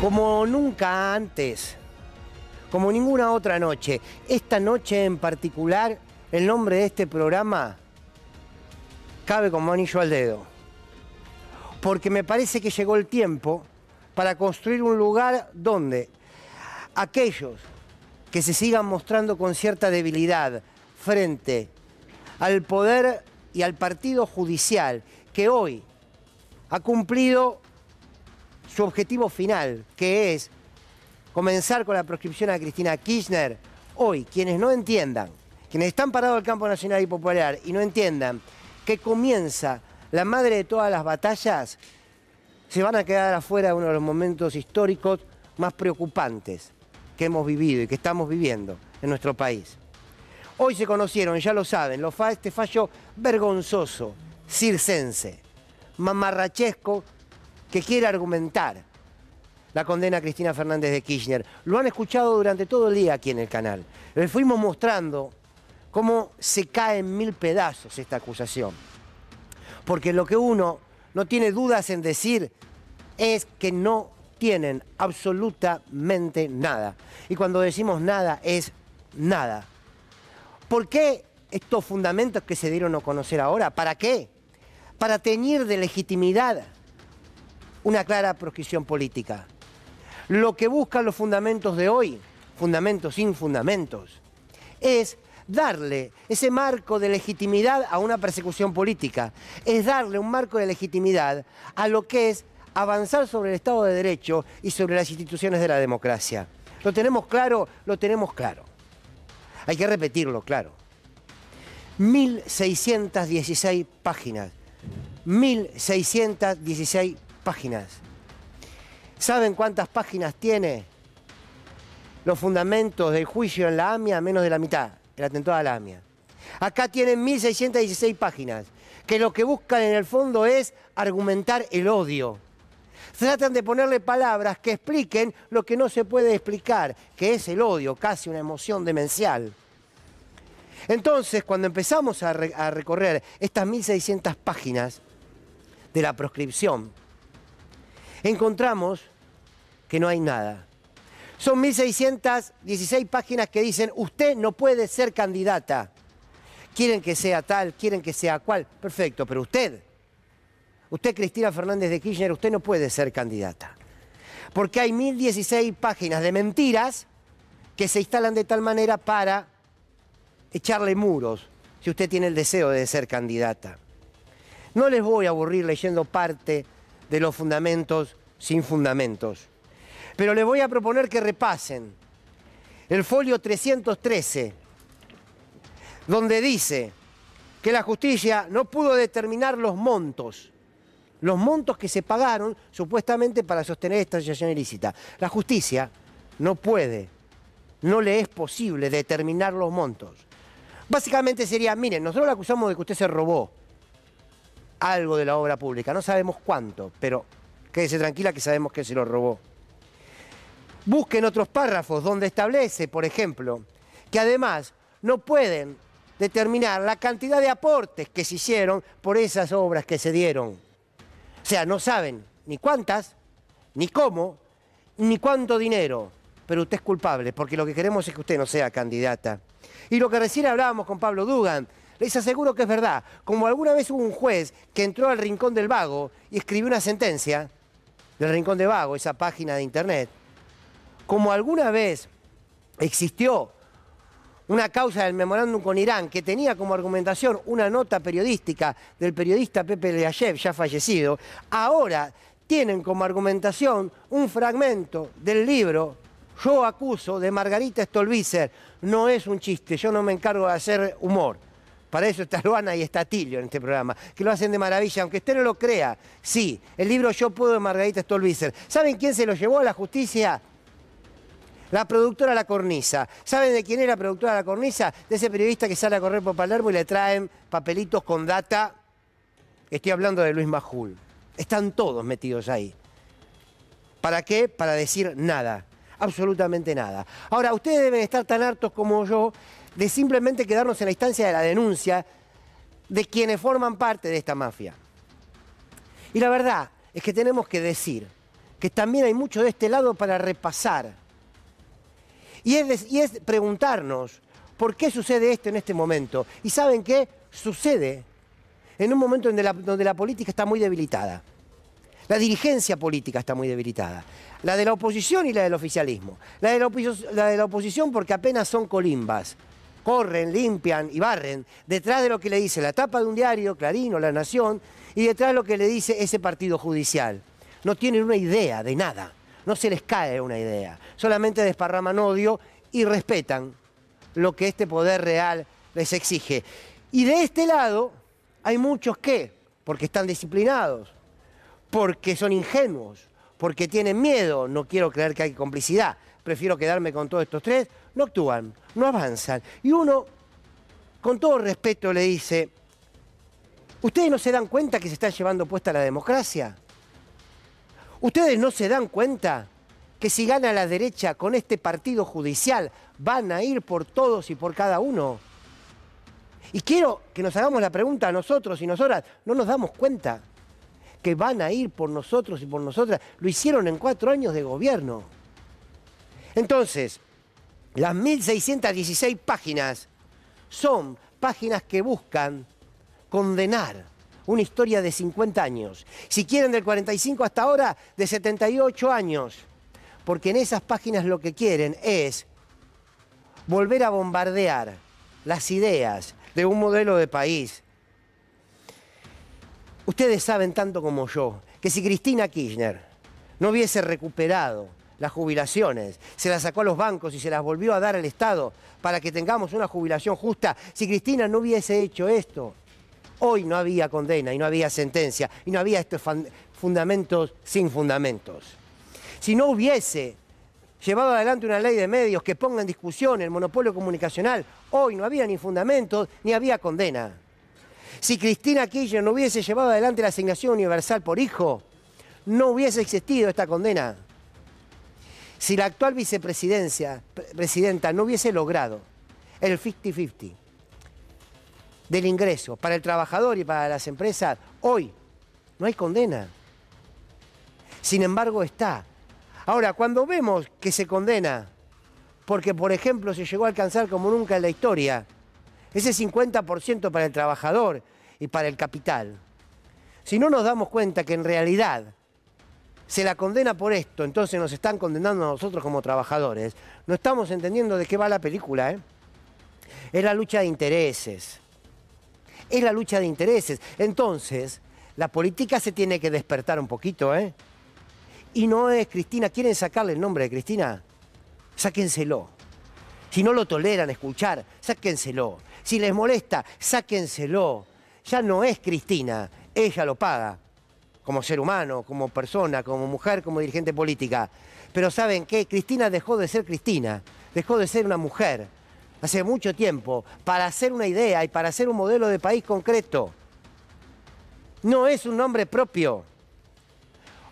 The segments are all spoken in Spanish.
Como nunca antes, como ninguna otra noche, esta noche en particular, el nombre de este programa cabe como anillo al dedo. Porque me parece que llegó el tiempo para construir un lugar donde aquellos que se sigan mostrando con cierta debilidad frente al poder y al partido judicial que hoy ha cumplido su objetivo final, que es comenzar con la proscripción a Cristina Kirchner. Hoy, quienes no entiendan, quienes están parados al campo nacional y popular y no entiendan que comienza la madre de todas las batallas, se van a quedar afuera de uno de los momentos históricos más preocupantes que hemos vivido y que estamos viviendo en nuestro país. Hoy se conocieron, ya lo saben, este fallo vergonzoso, circense, mamarrachesco, que quiere argumentar la condena a Cristina Fernández de Kirchner. Lo han escuchado durante todo el día aquí en el canal. Les fuimos mostrando cómo se cae en mil pedazos esta acusación. Porque lo que uno no tiene dudas en decir es que no tienen absolutamente nada. Y cuando decimos nada, es nada. ¿Por qué estos fundamentos que se dieron a conocer ahora? ¿Para qué? Para teñir de legitimidad una clara proscripción política. Lo que buscan los fundamentos de hoy, fundamentos sin fundamentos, es darle ese marco de legitimidad a una persecución política, es darle un marco de legitimidad a lo que es avanzar sobre el Estado de Derecho y sobre las instituciones de la democracia. ¿Lo tenemos claro? Lo tenemos claro. Hay que repetirlo, claro. 1616 páginas. 1616 páginas. ¿Saben cuántas páginas tiene los fundamentos del juicio en la AMIA? Menos de la mitad, el atentado a la AMIA. Acá tienen 1616 páginas, que lo que buscan en el fondo es argumentar el odio. Tratan de ponerle palabras que expliquen lo que no se puede explicar, que es el odio, casi una emoción demencial. Entonces, cuando empezamos a recorrer estas 1600 páginas de la proscripción, encontramos que no hay nada. Son 1616 páginas que dicen, usted no puede ser candidata. Quieren que sea tal, quieren que sea cual. Perfecto, pero usted, Cristina Fernández de Kirchner, usted no puede ser candidata. Porque hay 1016 páginas de mentiras que se instalan de tal manera para echarle muros si usted tiene el deseo de ser candidata. No les voy a aburrir leyendo parte de los fundamentos sin fundamentos, pero les voy a proponer que repasen el folio 313, donde dice que la justicia no pudo determinar los montos que se pagaron supuestamente para sostener esta asociación ilícita. La justicia no puede, no le es posible determinar los montos. Básicamente sería, miren, nosotros le acusamos de que usted se robó algo de la obra pública, no sabemos cuánto, pero quédese tranquila que sabemos que se lo robó. Busquen otros párrafos donde establece, por ejemplo, que además no pueden determinar la cantidad de aportes que se hicieron por esas obras que se dieron. O sea, no saben ni cuántas, ni cómo, ni cuánto dinero, pero usted es culpable, porque lo que queremos es que usted no sea candidata. Y lo que recién hablábamos con Pablo Dugan, les aseguro que es verdad. Como alguna vez hubo un juez que entró al Rincón del Vago y escribió una sentencia del Rincón del Vago, esa página de internet, como alguna vez existió una causa del memorándum con Irán que tenía como argumentación una nota periodística del periodista Pepe Leayev, ya fallecido, ahora tienen como argumentación un fragmento del libro Yo acuso de Margarita Stolbizer. No es un chiste, yo no me encargo de hacer humor. Para eso está Luana y está Tilio en este programa, que lo hacen de maravilla, aunque usted no lo crea. Sí, el libro Yo puedo de Margarita Stolbizer. ¿Saben quién se lo llevó a la justicia? La productora La Cornisa. ¿Saben de quién es la productora La Cornisa? De ese periodista que sale a correr por Palermo y le traen papelitos con data. Estoy hablando de Luis Majul. Están todos metidos ahí. ¿Para qué? Para decir nada. Absolutamente nada. Ahora, ustedes deben estar tan hartos como yo de simplemente quedarnos en la instancia de la denuncia de quienes forman parte de esta mafia. Y la verdad es que tenemos que decir que también hay mucho de este lado para repasar. Y es preguntarnos, ¿por qué sucede esto en este momento? ¿Y saben qué? Sucede en un momento donde la política está muy debilitada. La dirigencia política está muy debilitada. La de la oposición y la del oficialismo. La de la oposición porque apenas son colimbas. Corren, limpian y barren detrás de lo que le dice la tapa de un diario, Clarín o La Nación, y detrás de lo que le dice ese partido judicial. No tienen una idea de nada. No se les cae una idea. Solamente desparraman odio y respetan lo que este poder real les exige. Y de este lado hay muchos que, porque están disciplinados, porque son ingenuos, porque tienen miedo, no quiero creer que hay complicidad, prefiero quedarme con todos estos tres, no actúan, no avanzan. Y uno, con todo respeto, le dice, ¿ustedes no se dan cuenta que se está llevando puesta la democracia? ¿Ustedes no se dan cuenta que si gana la derecha con este partido judicial van a ir por todos y por cada uno? Y quiero que nos hagamos la pregunta a nosotros y nosotras, ¿no nos damos cuenta que van a ir por nosotros y por nosotras? Lo hicieron en 4 años de gobierno. Entonces, las 1616 páginas son páginas que buscan condenar una historia de 50 años. Si quieren, del 45 hasta ahora, de 78 años. Porque en esas páginas lo que quieren es volver a bombardear las ideas de un modelo de país. Ustedes saben tanto como yo que si Cristina Kirchner no hubiese recuperado las jubilaciones, se las sacó a los bancos y se las volvió a dar al Estado para que tengamos una jubilación justa, si Cristina no hubiese hecho esto, hoy no había condena y no había sentencia y no había estos fundamentos sin fundamentos. Si no hubiese llevado adelante una ley de medios que ponga en discusión el monopolio comunicacional, hoy no había ni fundamentos ni había condena. Si Cristina Kirchner no hubiese llevado adelante la asignación universal por hijo, no hubiese existido esta condena. Si la actual vicepresidenta no hubiese logrado el 50-50 del ingreso para el trabajador y para las empresas, hoy no hay condena. Sin embargo, está. Ahora, cuando vemos que se condena porque, por ejemplo, se llegó a alcanzar como nunca en la historia ese 50% para el trabajador y para el capital, si no nos damos cuenta que en realidad se la condena por esto, entonces nos están condenando a nosotros como trabajadores, no estamos entendiendo de qué va la película, ¿eh? Es la lucha de intereses. Es la lucha de intereses. Entonces, la política se tiene que despertar un poquito, ¿eh? Y no es Cristina. ¿Quieren sacarle el nombre de Cristina? Sáquenselo. Si no lo toleran escuchar, sáquenselo. Si les molesta, sáquenselo. Ya no es Cristina, ella lo paga. Como ser humano, como persona, como mujer, como dirigente política. Pero ¿saben qué? Cristina dejó de ser Cristina, dejó de ser una mujer hace mucho tiempo para hacer una idea y para hacer un modelo de país concreto. No es un nombre propio.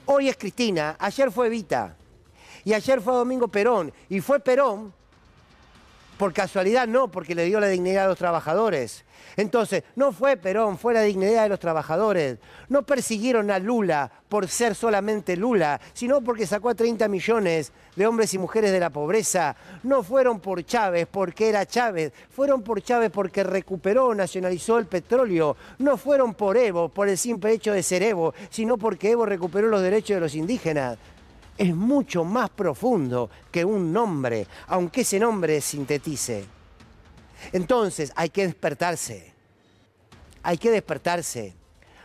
Hoy es Cristina, ayer fue Evita y ayer fue Domingo Perón. Y fue Perón por casualidad, no porque le dio la dignidad a los trabajadores. Entonces, no fue Perón, fue la dignidad de los trabajadores. No persiguieron a Lula por ser solamente Lula, sino porque sacó a 30 millones de hombres y mujeres de la pobreza. No fueron por Chávez porque era Chávez, fueron por Chávez porque recuperó, nacionalizó el petróleo. No fueron por Evo, por el simple hecho de ser Evo, sino porque Evo recuperó los derechos de los indígenas. Es mucho más profundo que un nombre, aunque ese nombre sintetice. Entonces hay que despertarse,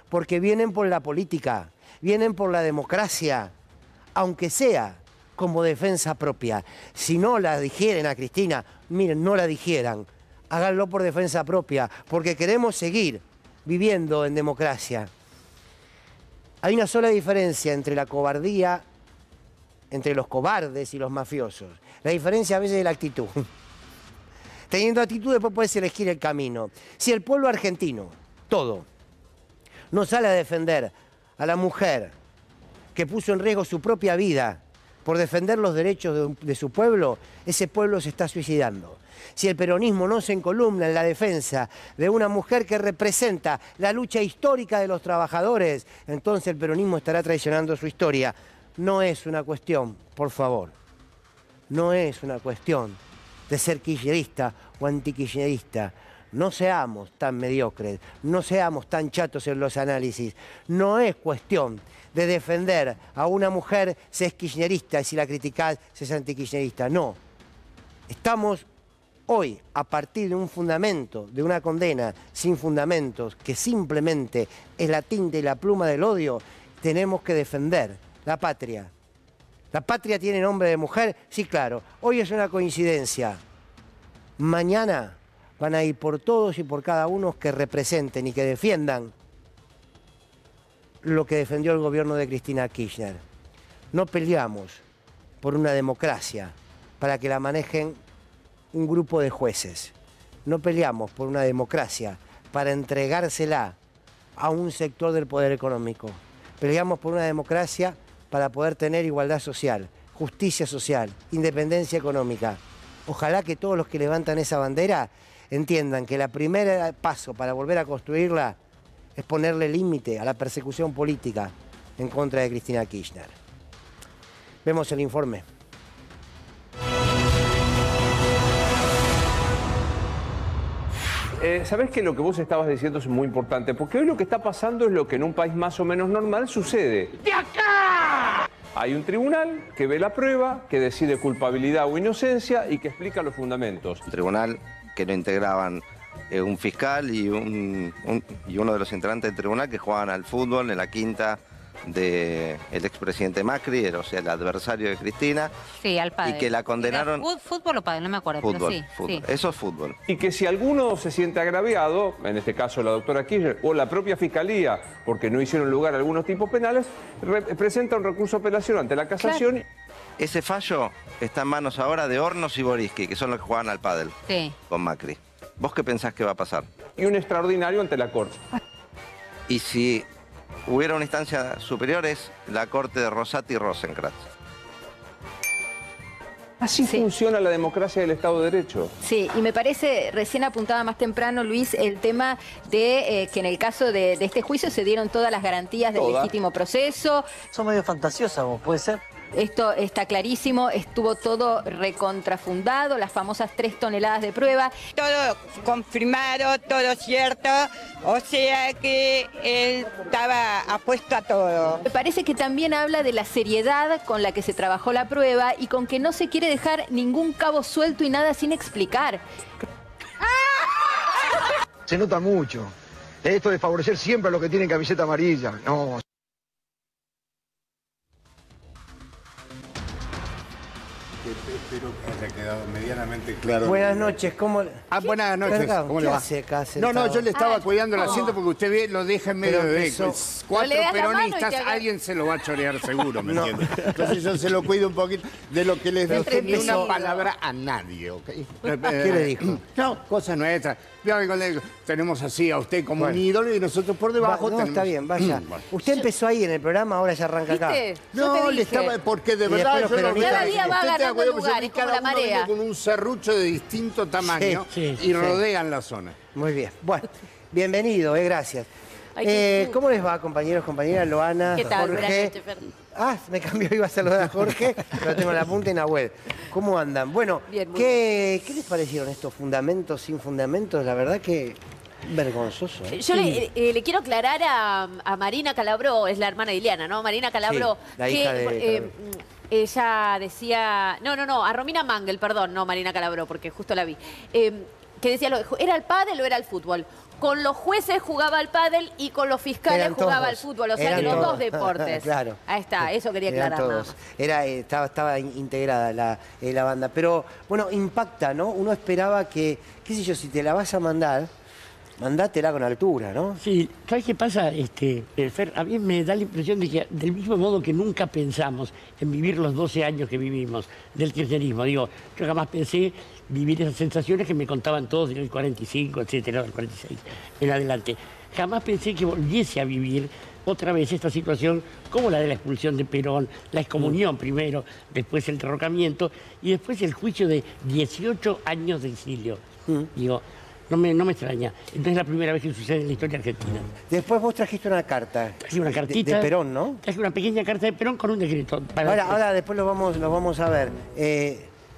porque vienen por la política, vienen por la democracia, aunque sea como defensa propia. Si no la digieren a Cristina, miren, no la digieran, háganlo por defensa propia, porque queremos seguir viviendo en democracia. Hay una sola diferencia entre la cobardía, entre los cobardes y los mafiosos. La diferencia a veces es la actitud. Teniendo actitud, después puedes elegir el camino. Si el pueblo argentino, todo, no sale a defender a la mujer que puso en riesgo su propia vida por defender los derechos de su pueblo, ese pueblo se está suicidando. Si el peronismo no se encolumna en la defensa de una mujer que representa la lucha histórica de los trabajadores, entonces el peronismo estará traicionando su historia. no es una cuestión, por favor, no es una cuestión de ser kirchnerista o antikirchnerista. No seamos tan mediocres, no seamos tan chatos en los análisis. No es cuestión de defender a una mujer si es kirchnerista y si la criticás si es antikirchnerista. No. Estamos hoy, a partir de un fundamento, de una condena sin fundamentos, que simplemente es la tinta y la pluma del odio, tenemos que defender la patria. ¿La patria tiene nombre de mujer? Sí, claro. Hoy es una coincidencia. Mañana van a ir por todos y por cada uno que representen y que defiendan lo que defendió el gobierno de Cristina Kirchner. No peleamos por una democracia para que la manejen un grupo de jueces. No peleamos por una democracia para entregársela a un sector del poder económico. Peleamos por una democracia para poder tener igualdad social, justicia social, independencia económica. Ojalá que todos los que levantan esa bandera entiendan que el primer paso para volver a construirla es ponerle límite a la persecución política en contra de Cristina Kirchner. Vemos el informe. Sabés que lo que vos estabas diciendo es muy importante, porque hoy lo que está pasando es lo que en un país más o menos normal sucede. ¡De acá! Hay un tribunal que ve la prueba, que decide culpabilidad o inocencia y que explica los fundamentos. Un tribunal que lo integraban un fiscal y uno de los integrantes del tribunal que jugaban al fútbol en la quinta del expresidente Macri, o sea, el adversario de Cristina. Sí, al pádel. Y que la condenaron... ¿Fútbol o pádel? No me acuerdo, Fútbol, pero sí, fútbol. Sí. Eso es fútbol. Y que si alguno se siente agraviado, en este caso la doctora Kirchner, o la propia Fiscalía, porque no hicieron lugar a algunos tipos penales, presenta un recurso de apelación ante la casación. Claro. Ese fallo está en manos ahora de Hornos y Boriski, que son los que juegan al pádel con Macri. ¿Vos qué pensás que va a pasar? Y un extraordinario ante la Corte. Y si hubiera una instancia superior es la Corte de Rosati y Rosenkrantz. Así funciona la democracia del Estado de Derecho. Sí, y me parece, recién apuntaba más temprano, Luis, el tema de que en el caso de este juicio se dieron todas las garantías del legítimo proceso. Son medio fantasiosas vos, ¿puede ser? Esto está clarísimo, estuvo todo recontrafundado, las famosas 3 toneladas de prueba. Todo confirmado, todo cierto, o sea que él estaba apuesto a todo. Me parece que también habla de la seriedad con la que se trabajó la prueba y con que no se quiere dejar ningún cabo suelto y nada sin explicar. Se nota mucho. Esto de favorecer siempre a los que tienen camiseta amarilla. No. Espero que haya quedado medianamente claro. Buenas noches, ¿cómo...? Buenas noches, ¿cómo le va? No, yo le estaba cuidando el asiento porque usted lo deja en medio de... Pues, 4 peronistas, alguien se lo va a chorear seguro, ¿me entiende? Entonces yo se lo cuido un poquito de lo que les dije, ni una palabra a nadie, ¿ok? ¿Qué le dijo? No, cosa nuestra. Tenemos así a usted como un ídolo y nosotros por debajo tenemos... está bien, vaya. Usted empezó ahí en el programa, ahora ya arranca acá. No, le estaba... Porque de verdad yo lo veo... Cada día va ganando lugares, como la marea. Con un serrucho de distinto tamaño y rodean la zona. Muy bien. Bueno, bienvenido, gracias. ¿Cómo les va, compañeros, compañeras? Loana, ¿Qué tal? Jorge. Me cambió, iba a saludar a Jorge, pero tengo la punta y Nahuel. ¿Cómo andan? Bueno, bien, ¿qué les parecieron estos fundamentos sin fundamentos? La verdad que vergonzoso. Yo le quiero aclarar a Marina Calabró, es la hermana de Ileana, ¿no? Marina Calabró, la hija de ella decía... No, a Romina Mangel, perdón, no Marina Calabró, porque justo la vi. Que decía, ¿era el pádel o era el fútbol? Con los jueces jugaba al pádel y con los fiscales jugaba al fútbol. O sea que los dos deportes. Claro. Ahí está, eso quería aclarar nada más. Estaba integrada la banda. Pero, bueno, impacta, ¿no? Uno esperaba que, qué sé yo, si te la vas a mandar, mandátela con altura, ¿no? Sí, ¿sabes qué pasa, Fer? A mí me da la impresión de que del mismo modo que nunca pensamos en vivir los 12 años que vivimos del kirchnerismo, digo, yo jamás pensé vivir esas sensaciones que me contaban todos en el 45, etcétera, el 46, en adelante. Jamás pensé que volviese a vivir otra vez esta situación como la de la expulsión de Perón, la excomunión primero, después el derrocamiento y después el juicio de 18 años de exilio. Digo, no me extraña. No es la primera vez que sucede en la historia argentina. Después vos trajiste una carta. Traje una cartita. De Perón, ¿no? Traje una pequeña carta de Perón con un decreto. Ahora después lo vamos a ver.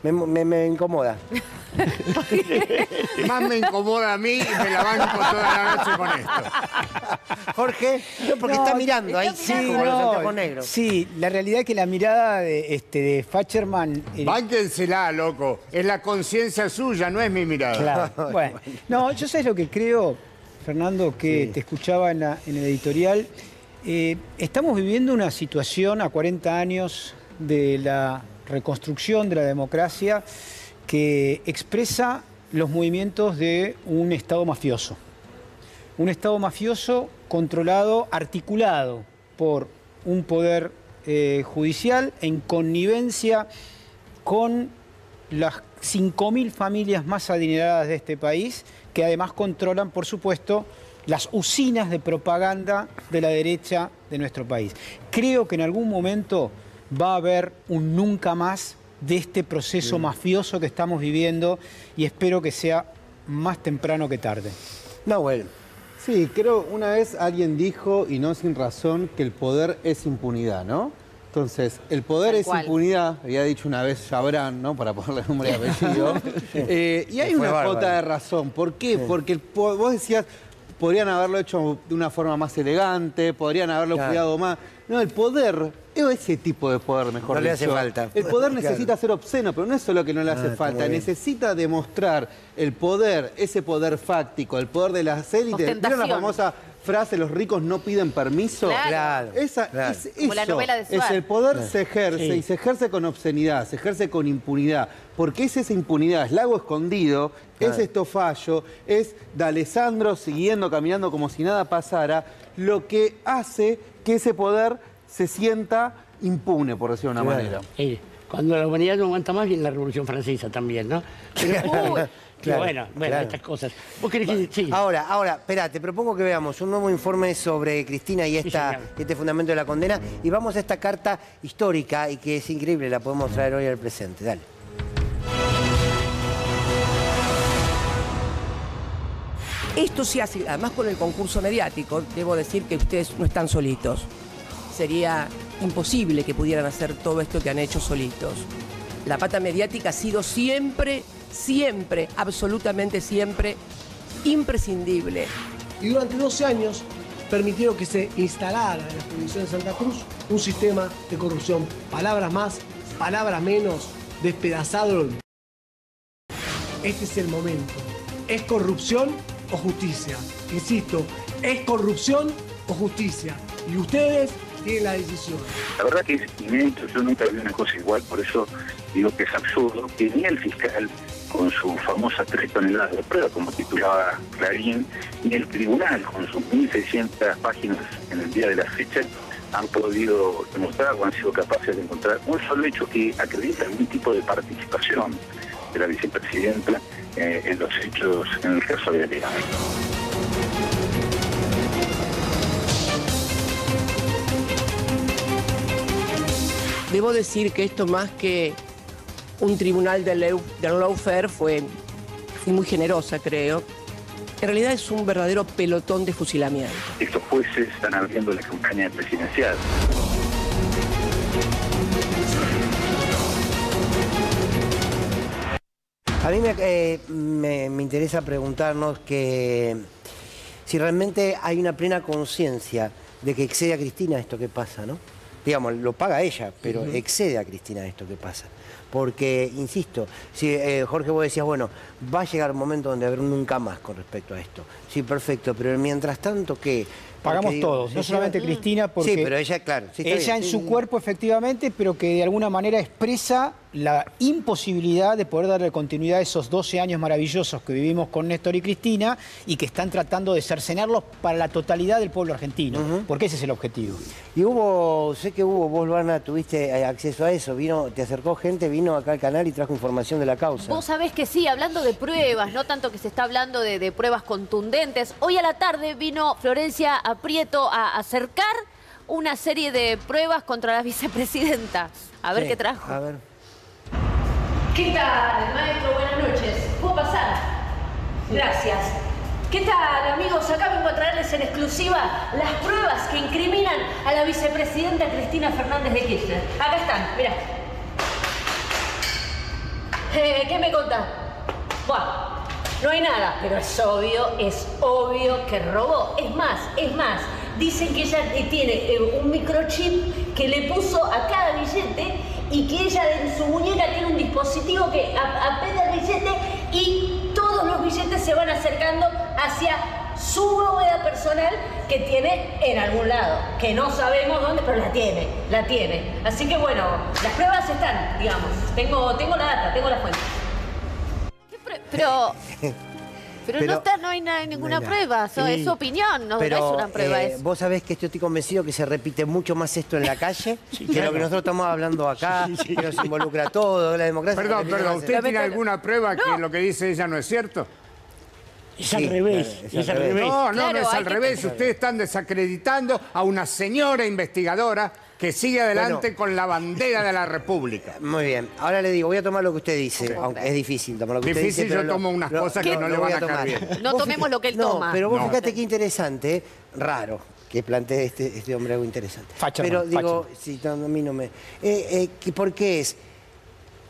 Me incomoda. Más me incomoda a mí y me la banco toda la noche con esto. Jorge, no, porque está mirando ahí, sí, como los anteojos negros. Sí, la realidad es que la mirada de Facherman... Bánquensela, loco. Es la conciencia suya, no es mi mirada. Claro. Bueno, no, yo sé lo que creo, Fernando, que te escuchaba en el editorial. Estamos viviendo una situación a 40 años de la reconstrucción de la democracia que expresa los movimientos de un Estado mafioso. Un Estado mafioso controlado, articulado por un poder judicial en connivencia con las 5.000 familias más adineradas de este país, que además controlan, por supuesto, las usinas de propaganda de la derecha de nuestro país. Creo que en algún momento va a haber un nunca más de este proceso mafioso que estamos viviendo y espero que sea más temprano que tarde. Nahuel. Sí, creo una vez alguien dijo, y no sin razón, que el poder es impunidad, ¿no? Entonces, el poder es impunidad, había dicho una vez Chabrán, ¿no? Para ponerle nombre y apellido. Y hay una cuota de razón. ¿Por qué? Sí. Porque vos decías, podrían haberlo hecho de una forma más elegante, podrían haberlo cuidado más. No, el poder, ese tipo de poder, mejor dicho. No le hace falta. El poder necesita ser obsceno, pero no es solo que no le hace falta. Necesita demostrar el poder, ese poder fáctico, el poder de las élites. ¿Vieron la famosa frase, los ricos no piden permiso? Claro. Como la novela de Suárez. El poder se ejerce, y se ejerce con obscenidad, se ejerce con impunidad. Porque es esa impunidad, es lago escondido, es estofallo, es D'Alessandro siguiendo, caminando como si nada pasara, lo que hace que ese poder se sienta impune, por decirlo de una manera. Cuando la humanidad no aguanta más, viene la Revolución Francesa también, ¿no? Pero, bueno, estas cosas. ¿Vos querés que...? Sí. Ahora, espera, te propongo que veamos un nuevo informe sobre Cristina y este fundamento de la condena, y vamos a esta carta histórica y que es increíble, la podemos traer hoy al presente. Dale. Esto se hace, además con el concurso mediático, debo decir que ustedes no están solitos. Sería imposible que pudieran hacer todo esto que han hecho solitos. La pata mediática ha sido siempre, absolutamente siempre, imprescindible. Y durante 12 años permitieron que se instalara en la jurisdicción de Santa Cruz un sistema de corrupción. Palabras más, palabras menos, despedazado. Este es el momento. ¿Es corrupción o justicia? Insisto, ¿es corrupción o justicia? Y ustedes tienen la decisión. La verdad que es inédito, yo nunca vi una cosa igual, por eso digo que es absurdo que ni el fiscal, con su famosa 3 toneladas de prueba, como titulaba Clarín, ni el tribunal, con sus 1.600 páginas en el día de la fecha, han podido demostrar o han sido capaces de encontrar un solo hecho que acredita algún tipo de participación de la vicepresidenta en los hechos, en el caso de Alejandro. Debo decir que esto, más que un tribunal del lawfare, fue muy generosa, creo. En realidad es un verdadero pelotón de fusilamiento. Estos jueces están abriendo la campaña presidencial. A mí me interesa preguntarnos que si realmente hay una plena conciencia de que excede a Cristina esto que pasa, ¿no? Digamos, lo paga ella, pero excede a Cristina esto que pasa. Porque, insisto, si Jorge, vos decías, bueno, va a llegar un momento donde habrá nunca más con respecto a esto. Sí, perfecto, pero mientras tanto, ¿qué? Pagamos todos, no solamente Cristina, porque sí, pero ella, claro, sí, ella en su cuerpo, efectivamente, pero que de alguna manera expresa la imposibilidad de poder darle continuidad a esos 12 años maravillosos que vivimos con Néstor y Cristina y que están tratando de cercenarlos para la totalidad del pueblo argentino, porque ese es el objetivo. Y sé que vos, Luana, tuviste acceso a eso, te acercó gente, vino acá al canal y trajo información de la causa. Vos sabés que sí, hablando de pruebas, no tanto que se está hablando de pruebas contundentes. Hoy a la tarde vino Florencia Aprieto a acercar una serie de pruebas contra la vicepresidenta. A ver qué trajo. A ver. ¿Qué tal, maestro? Buenas noches. ¿Puedo pasar? Gracias. ¿Qué tal, amigos? Acá vengo a traerles en exclusiva las pruebas que incriminan a la vicepresidenta Cristina Fernández de Kirchner. Acá están, mirá. ¿Qué me contás? Bueno, no hay nada, pero es obvio que robó. Es más, dicen que ella tiene un microchip que le puso a cada billete y que ella en su muñeca tiene un dispositivo que aprieta el billete y todos los billetes se van acercando hacia su bóveda personal que tiene en algún lado, que no sabemos dónde, pero la tiene. Así que bueno, las pruebas están, digamos. Tengo la data, tengo la fuente. Pero no hay ninguna prueba, es su opinión, no es una prueba. Vos sabés que estoy convencido que se repite mucho más esto en la calle que lo que nosotros estamos hablando acá, que nos involucra a todos, la democracia. Perdón, ¿usted tiene alguna prueba que lo que dice ella no es cierto? Es al revés, es al revés. No es al revés. Ustedes están desacreditando a una señora investigadora que sigue adelante con la bandera de la República. Muy bien. Ahora le digo, voy a tomar lo que usted dice, aunque es difícil tomar lo que usted dice. Difícil, yo tomo unas cosas que no le van a caer bien. No tomemos lo que él toma. Pero vos fíjate qué interesante, raro que plantee este hombre algo interesante. Pero digo, si a mí no me... ¿Por qué es?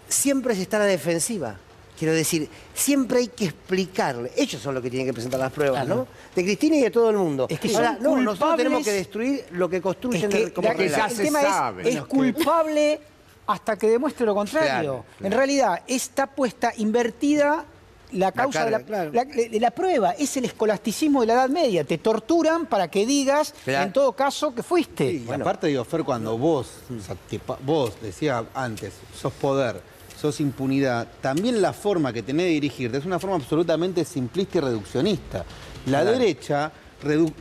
Siempre se está a la defensiva. Quiero decir, siempre hay que explicarle. Ellos son los que tienen que presentar las pruebas, ¿no? De Cristina y de todo el mundo. Es que ahora, nosotros tenemos que destruir lo que construyen como relato. El tema es culpable hasta que demuestre lo contrario. En realidad, está puesta, invertida la causa de la prueba. Es el escolasticismo de la Edad Media. Te torturan para que digas, en todo caso, que fuiste. Sí, aparte, digo, Fer, cuando vos decía antes, sos poder, sos impunidad, también la forma que tenés de dirigirte es una forma absolutamente simplista y reduccionista. La derecha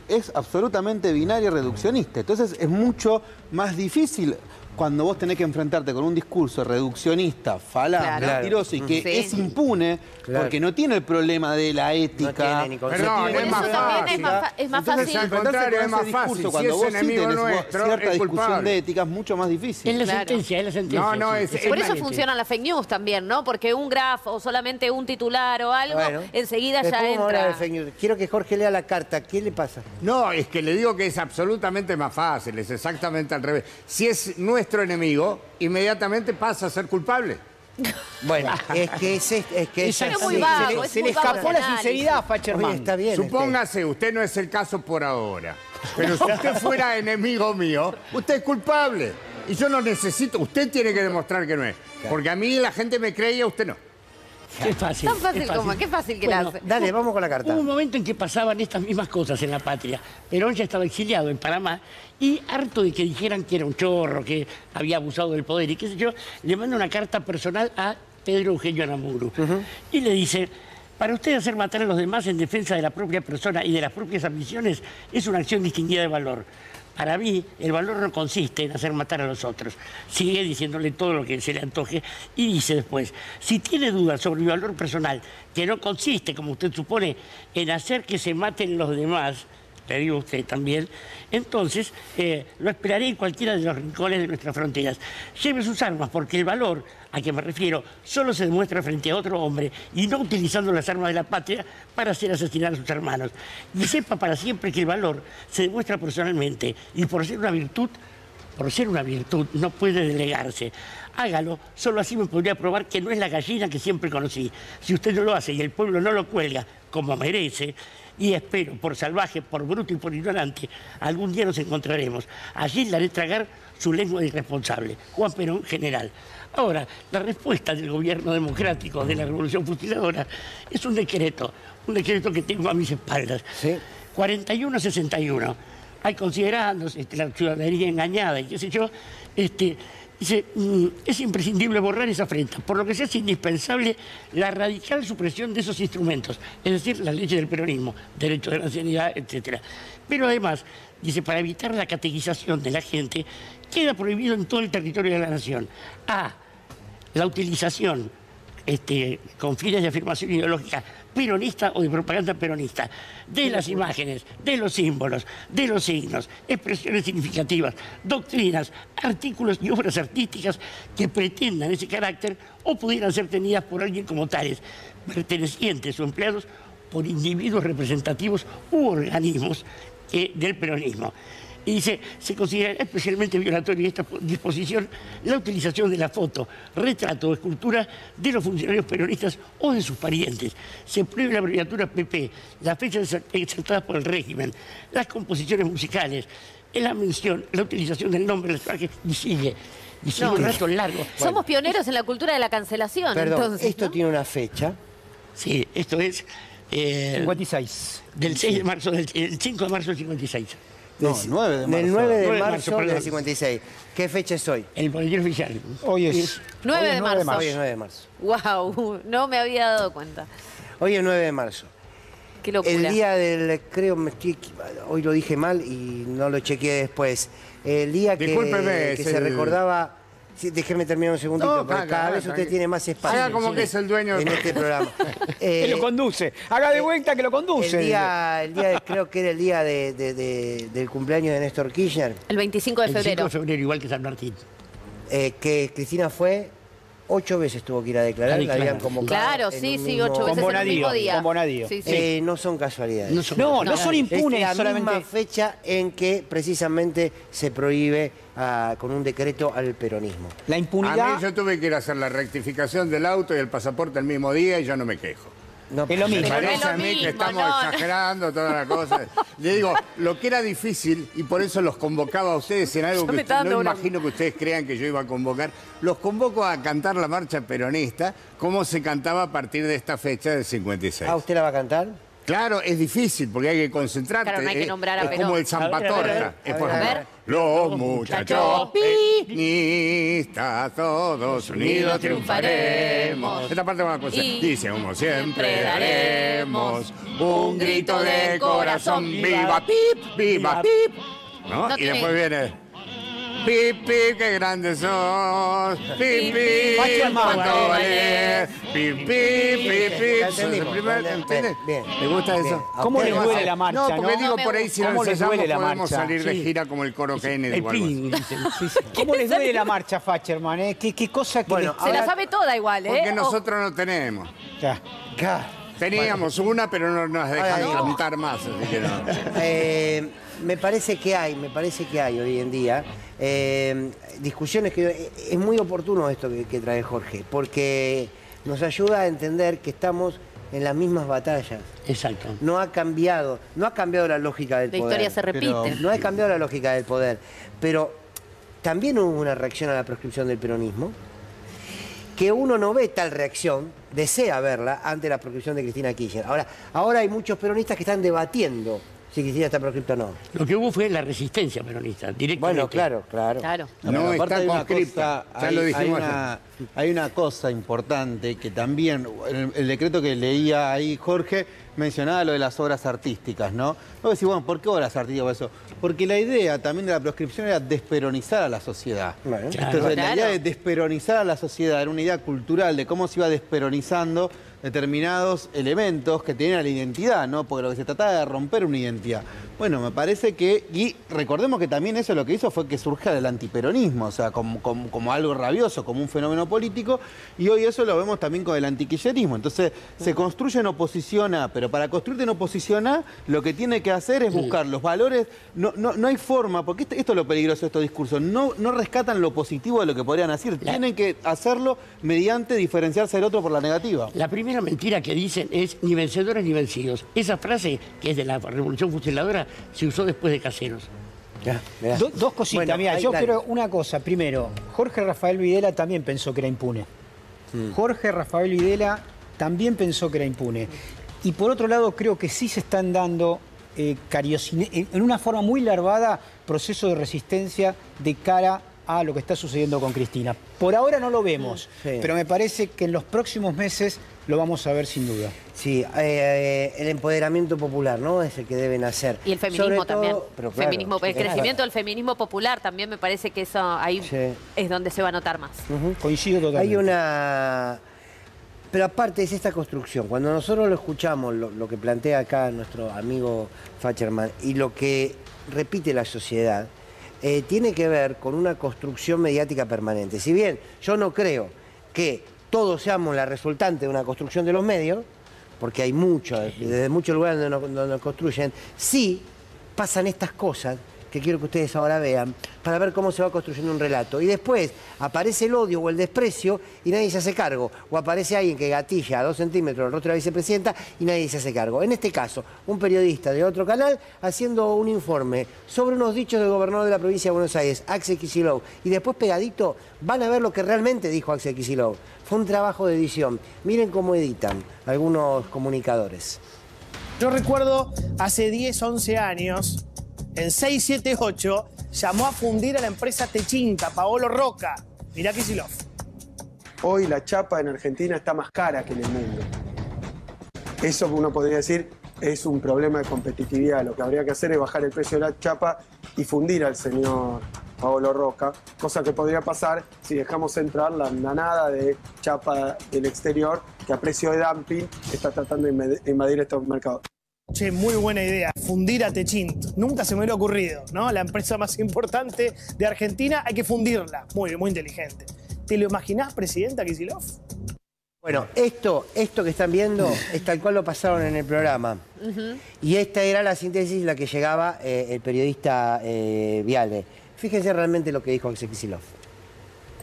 es absolutamente binaria y reduccionista. Entonces es mucho más difícil cuando vos tenés que enfrentarte con un discurso reduccionista, falaz, mentiroso y que es impune, porque no tiene el problema de la ética. Perdón, es más fácil. Es más fácil. Al contrario, es más fácil. Cuando vos sí tenés cierta discusión de ética, es mucho más difícil. Es la sentencia, es la sentencia. Por eso funcionan las fake news también, ¿no? Porque un grafo o solamente un titular o algo, enseguida ya entra. Quiero que Jorge lea la carta. ¿Qué le pasa? No, es que le digo que es absolutamente más fácil, es exactamente al revés. Si es nuestro enemigo, inmediatamente pasa a ser culpable. Bueno, es que es muy vago, se le escapó la sinceridad a Facherman. Está bien. Supóngase, usted no es el caso por ahora, pero si usted fuera enemigo mío, usted es culpable. Y yo no necesito, usted tiene que demostrar que no es. Porque a mí la gente me cree y a usted no. Qué fácil. Tan fácil como, qué fácil que la hace. Dale, vamos con la carta. Hubo un momento en que pasaban estas mismas cosas en la patria. Perón ya estaba exiliado en Panamá y harto de que dijeran que era un chorro, que había abusado del poder y qué sé yo, le manda una carta personal a Pedro Eugenio Aramuru. Y le dice, para usted hacer matar a los demás en defensa de la propia persona y de las propias ambiciones es una acción distinguida de valor. Para mí, el valor no consiste en hacer matar a los otros. Sigue diciéndole todo lo que se le antoje y dice después, si tiene dudas sobre mi valor personal, que no consiste, como usted supone, en hacer que se maten los demás, le digo a usted también, entonces lo esperaré en cualquiera de los rincones de nuestras fronteras. Lleve sus armas, porque el valor a que me refiero solo se demuestra frente a otro hombre y no utilizando las armas de la patria para hacer asesinar a sus hermanos. Y sepa para siempre que el valor se demuestra personalmente y por ser una virtud no puede delegarse. Hágalo, solo así me podría probar que no es la gallina que siempre conocí. Si usted no lo hace y el pueblo no lo cuelga como merece, y espero, por salvaje, por bruto y por ignorante, algún día nos encontraremos. Allí le haré tragar su lengua de irresponsable. Juan Perón, general. Ahora, la respuesta del gobierno democrático de la Revolución Fusiladora es un decreto que tengo a mis espaldas. ¿Sí? 4161. Hay considerando la ciudadanía engañada y qué sé yo, dice, es imprescindible borrar esa afrenta, por lo que se hace indispensable la radical supresión de esos instrumentos, es decir, las leyes del peronismo, derecho de la ancianidad, etc. Pero además, dice, para evitar la catequización de la gente, queda prohibido en todo el territorio de la nación la utilización con fines de afirmación ideológica peronista o de propaganda peronista, de las imágenes, de los símbolos, de los signos, expresiones significativas, doctrinas, artículos y obras artísticas que pretendan ese carácter o pudieran ser tenidas por alguien como tales, pertenecientes o empleados por individuos representativos u organismos del peronismo. Y dice, se considera especialmente violatoria esta disposición la utilización de la foto, retrato o escultura de los funcionarios peronistas o de sus parientes. Se prohíbe la abreviatura PP, las fechas exaltadas por el régimen, las composiciones musicales, la mención, la utilización del nombre del traje y sigue un rato largo. Somos pioneros en la cultura de la cancelación. Perdón, entonces, ¿esto tiene una fecha? Sí, esto es... 56. Del 6 de marzo, el 5 de marzo del 56. No, 9 de marzo. Del 9 de marzo del 56. ¿Qué fecha es hoy? El boletín oficial. Hoy es 9 de marzo. Hoy es 9 de marzo. Wow, no me había dado cuenta. Hoy es 9 de marzo. Qué locura. El día del, hoy lo dije mal y no lo chequeé después. El día que se recordaba... Sí, déjeme terminar un segundito, No, porque cada vez usted tiene más espacio. Haga como que es el dueño en este programa. Que lo conduce. Haga de vuelta que lo conduce. Creo que era el día del cumpleaños de Néstor Kirchner. El 25 de febrero. El 5 de febrero, igual que San Martín. Que Cristina fue 8 veces tuvo que ir a declarar, la habían convocado. Claro, sí, 8 veces en el mismo día. Con Bonadío. Sí. No son casualidades. No son impunes. Es la solamente... misma fecha en que precisamente se prohíbe con un decreto al peronismo. La impunidad... A mí yo tuve que ir a hacer la rectificación del auto y el pasaporte el mismo día y yo no me quejo. No, es lo mismo. Me parece a mí que estamos exagerando toda la cosa. Le digo, lo que era difícil, y por eso los convocaba a ustedes en algo que no imagino que ustedes crean que yo iba a convocar, los convoco a cantar la marcha peronista como se cantaba a partir de esta fecha del 56. ¿Ah, usted la va a cantar? Claro, es difícil porque hay que concentrarte. Claro, no hay que nombrar a es Perón. como el zampatorta. Es por ejemplo, los muchachos peronistas todos unidos triunfaremos. Esta parte vamos a conocer. Dice, como siempre daremos un grito de corazón. ¡Viva Pip! ¡Viva Pip! ¿No? Y después viene... Pip, pip, qué grandes sos. Pip, pip, cuánto vale. Pip, pip, pip, pip. ¿Entiendes? ¿Le gusta eso? ¿Cómo les duele la marcha? No, porque digo por ahí si no ensayamos podemos salir de gira como el coro Kennedy o algo así. ¿Cómo les duele la marcha, Facherman? ¿Qué cosa que... Bueno, se la sabe toda igual, ¿eh? Porque nosotros no tenemos. Teníamos una, pero no nos dejan cantar más, así que no. Me parece que hay hoy en día discusiones que es muy oportuno esto que trae Jorge, porque nos ayuda a entender que estamos en las mismas batallas. Exacto. No ha cambiado la lógica del poder. La historia se repite. No ha cambiado la lógica del poder, pero también hubo una reacción a la proscripción del peronismo, que uno no ve tal reacción, desea verla ante la proscripción de Cristina Kirchner. Ahora hay muchos peronistas que están debatiendo si Cristina está proscripta o no. Lo que hubo fue la resistencia peronista, directamente. Bueno, claro. No está conscripta, ya lo dijimos. Hay una cosa importante que también, el decreto que leía ahí Jorge, mencionaba lo de las obras artísticas, ¿no? Vos decís, bueno, ¿por qué obras artísticas eso? Porque la idea también de la proscripción era desperonizar a la sociedad. Bueno, entonces la idea de desperonizar a la sociedad era una idea cultural de cómo se iba desperonizando determinados elementos que tenían la identidad, ¿no? Porque lo que se trataba de romper una identidad. Bueno, me parece que, y recordemos que también eso lo que hizo fue que surja el antiperonismo, o sea, como algo rabioso, como un fenómeno político, y hoy eso lo vemos también con el antiquillerismo. Entonces, se construye en oposición a, pero para construirte en oposición a, lo que tiene que hacer es buscar los valores, no hay forma, porque esto es lo peligroso de estos discursos, no rescatan lo positivo de lo que podrían hacer, tienen que hacerlo mediante diferenciarse del otro por la negativa. La primera mentira que dicen es ni vencedores ni vencidos. Esa frase, que es de la Revolución Fusiladora, se usó después de Caseros. Dos cositas, bueno, mira, yo creo una cosa. Primero, Jorge Rafael Videla también pensó que era impune. Jorge Rafael Videla también pensó que era impune. Y por otro lado, creo que sí se están dando, en una forma muy larvada, procesos de resistencia de cara a lo que está sucediendo con Cristina. Por ahora no lo vemos, pero me parece que en los próximos meses lo vamos a ver sin duda. Sí, el empoderamiento popular, ¿no? Es el que deben hacer. Y el feminismo también. Pero claro, el crecimiento del feminismo popular también me parece que eso ahí es donde se va a notar más. Coincido totalmente. Hay una... Pero aparte es esta construcción. Cuando nosotros lo escuchamos, lo que plantea acá nuestro amigo Facherman, y lo que repite la sociedad, tiene que ver con una construcción mediática permanente. Si bien yo no creo que todos seamos la resultante de una construcción de los medios, porque hay mucho, desde muchos lugares donde nos construyen, sí pasan estas cosas que quiero que ustedes ahora vean, para ver cómo se va construyendo un relato. Y después aparece el odio o el desprecio y nadie se hace cargo. O aparece alguien que gatilla a 2 centímetros el rostro de la vicepresidenta y nadie se hace cargo. En este caso, un periodista de otro canal haciendo un informe sobre unos dichos del gobernador de la provincia de Buenos Aires, Axel Kicillof. Y después pegadito van a ver lo que realmente dijo Axel Kicillof. Fue un trabajo de edición. Miren cómo editan algunos comunicadores. Yo recuerdo hace 10, 11 años, en 678, llamó a fundir a la empresa Techinta, Paolo Roca. Mirá Kicillof. Hoy la chapa en Argentina está más cara que en el mundo. Eso uno podría decir es un problema de competitividad. Lo que habría que hacer es bajar el precio de la chapa y fundir al señor Paolo Roca, cosa que podría pasar si dejamos entrar la andanada de chapa del exterior que a precio de dumping está tratando de invadir estos mercados. Che, muy buena idea, fundir a Techint. Nunca se me hubiera ocurrido, ¿no? La empresa más importante de Argentina, hay que fundirla. Muy inteligente. ¿Te lo imaginás, presidenta Kicillof? Bueno, esto que están viendo es tal cual lo pasaron en el programa. Y esta era la síntesis a la que llegaba el periodista Viale. Fíjense realmente lo que dijo Axel Kicillof.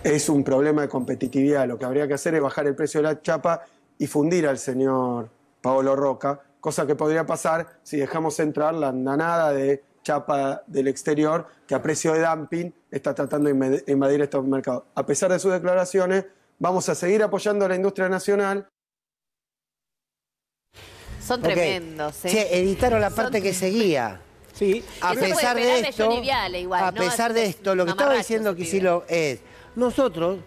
Es un problema de competitividad. Lo que habría que hacer es bajar el precio de la chapa y fundir al señor Paolo Roca, cosa que podría pasar si dejamos entrar la andanada de chapa del exterior que a precio de dumping está tratando de invadir estos mercados. A pesar de sus declaraciones, vamos a seguir apoyando a la industria nacional. Son tremendos, ¿eh? Che, editaron la parte que seguía. Sí. A pesar de esto, lo que estaba diciendo Kicillof es, nosotros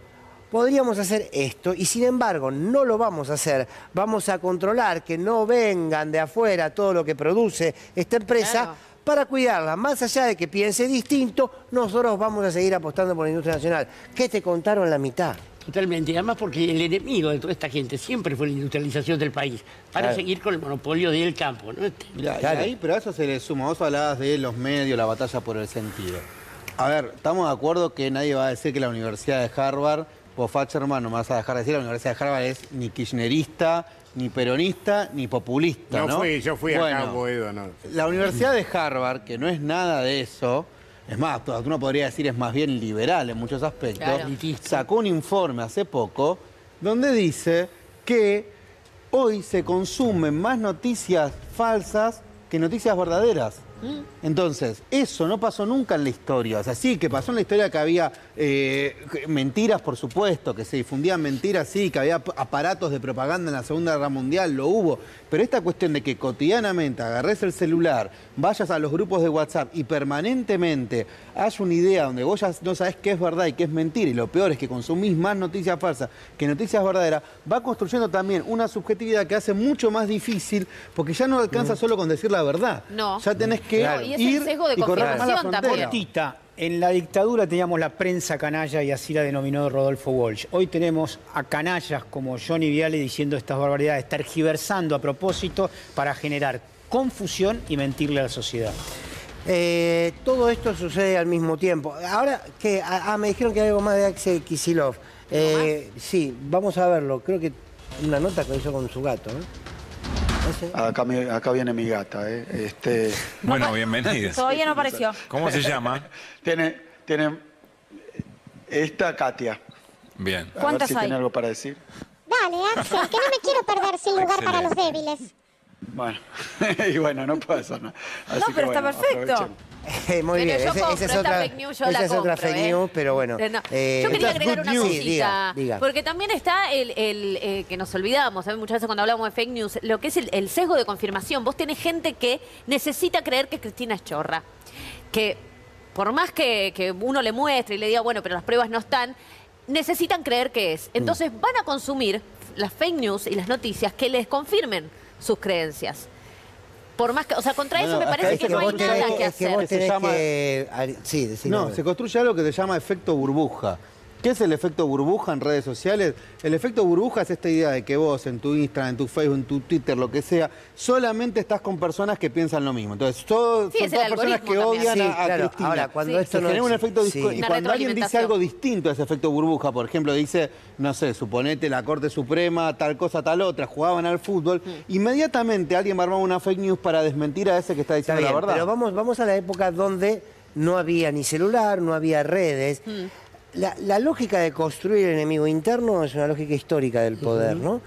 podríamos hacer esto y sin embargo no lo vamos a hacer. Vamos a controlar que no vengan de afuera todo lo que produce esta empresa para cuidarla. Más allá de que piense distinto, nosotros vamos a seguir apostando por la industria nacional. ¿Qué te contaron la mitad? Totalmente, además porque el enemigo de toda esta gente siempre fue la industrialización del país, para seguir con el monopolio del campo, ¿no? Mirá, y ahí, pero a eso se le suma, vos hablabas de los medios, la batalla por el sentido. A ver, estamos de acuerdo que nadie va a decir que la Universidad de Harvard, vos Facherman, no me vas a dejar decir, la Universidad de Harvard es ni kirchnerista, ni peronista, ni populista, ¿no? Yo fui acá, Boedo, no. La Universidad de Harvard, que no es nada de eso, es más, uno podría decir es más bien liberal en muchos aspectos, sacó un informe hace poco donde dice que hoy se consumen más noticias falsas que noticias verdaderas. Entonces, eso no pasó nunca en la historia. O sea, sí, que pasó en la historia que había mentiras, por supuesto, que se difundían mentiras, sí, que había aparatos de propaganda en la Segunda Guerra Mundial, lo hubo. Pero esta cuestión de que cotidianamente agarres el celular, vayas a los grupos de WhatsApp y permanentemente haya una idea donde vos ya no sabés qué es verdad y qué es mentira, y lo peor es que consumís más noticias falsas que noticias verdaderas, va construyendo también una subjetividad que hace mucho más difícil, porque ya no alcanza solo con decir la verdad. No. Ya tenés que y es el sesgo de confirmación también. Tita, en la dictadura teníamos la prensa canalla y así la denominó Rodolfo Walsh. Hoy tenemos a canallas como Johnny Viale diciendo estas barbaridades, tergiversando a propósito para generar confusión y mentirle a la sociedad. Todo esto sucede al mismo tiempo. Ahora que me dijeron que hay algo más de Axel Kicillof. Sí, vamos a verlo. Creo que una nota que hizo con su gato, ¿eh? Acá viene mi gata, Bueno, bienvenida. Todavía no apareció. ¿Cómo se llama? Tiene esta Katia. Bien. A ver si tiene algo para decir. Dale, Axel, que no me quiero perder sin lugar para los débiles. Bueno, y bueno, no puede ser nada. No, pero está perfecto. Muy bien, esa es otra fake news, yo la compro, otra fake news, pero bueno. Yo quería agregar una cosita, diga. Porque también está el que nos olvidamos, ¿sabes? Muchas veces cuando hablamos de fake news, lo que es el sesgo de confirmación. Vos tenés gente que necesita creer que Cristina es chorra, que por más que uno le muestre y le diga, bueno, pero las pruebas no están, necesitan creer que es. Entonces van a consumir las fake news y las noticias que les confirmen sus creencias. Por más que, o sea, contra eso me parece que no hay nada que hacer. Se construye algo que se llama efecto burbuja. ¿Qué es el efecto burbuja en redes sociales? El efecto burbuja es esta idea de que vos en tu Instagram, en tu Facebook, en tu Twitter, lo que sea, solamente estás con personas que piensan lo mismo. Entonces, son todas personas que odian a Cristina. Ahora, cuando esto genera un efecto y cuando alguien dice algo retroalimentación. distinto a ese efecto burbuja, por ejemplo, dice, no sé, suponete la Corte Suprema, tal cosa, tal otra, jugaban al fútbol, inmediatamente alguien va a armar una fake news para desmentir a ese que está diciendo la verdad. Pero vamos a la época donde no había ni celular, no había redes. La lógica de construir enemigo interno es una lógica histórica del poder, ¿no?